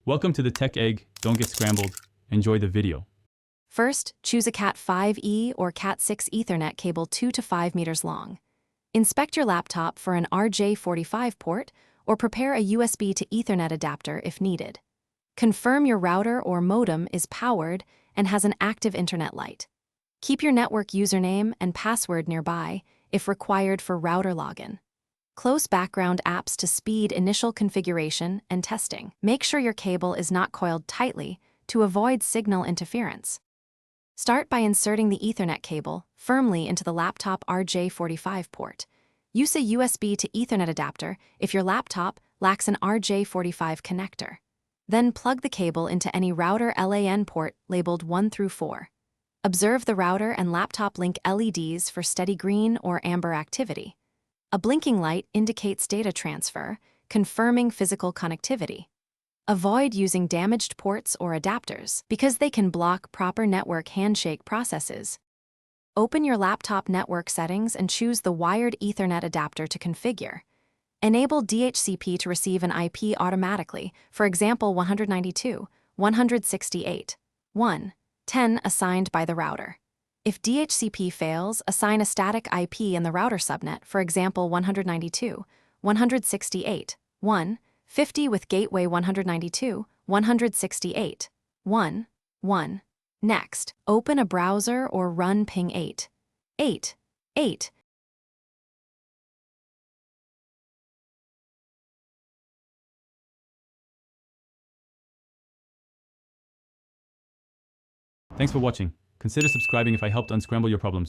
Welcome to the Tech Egg. Don't get scrambled. Enjoy the video. First, choose a Cat5e or Cat6 Ethernet cable 2 to 5 meters long. Inspect your laptop for an RJ45 port or prepare a USB to Ethernet adapter if needed. Confirm your router or modem is powered and has an active internet light. Keep your network username and password nearby if required for router login. Close background apps to speed initial configuration and testing. Make sure your cable is not coiled tightly to avoid signal interference. Start by inserting the Ethernet cable firmly into the laptop RJ45 port. Use a USB to Ethernet adapter if your laptop lacks an RJ45 connector. Then plug the cable into any router LAN port labeled 1 through 4. Observe the router and laptop link LEDs for steady green or amber activity. A blinking light indicates data transfer, confirming physical connectivity. Avoid using damaged ports or adapters because they can block proper network handshake processes. Open your laptop network settings and choose the wired Ethernet adapter to configure. Enable DHCP to receive an IP automatically, for example 192.168.1.10 assigned by the router. If DHCP fails, assign a static IP in the router subnet, for example 192.168.1.50 with gateway 192.168.1.1. Next, open a browser or run ping 8.8.8. Thanks for watching. Consider subscribing if I helped unscramble your problems.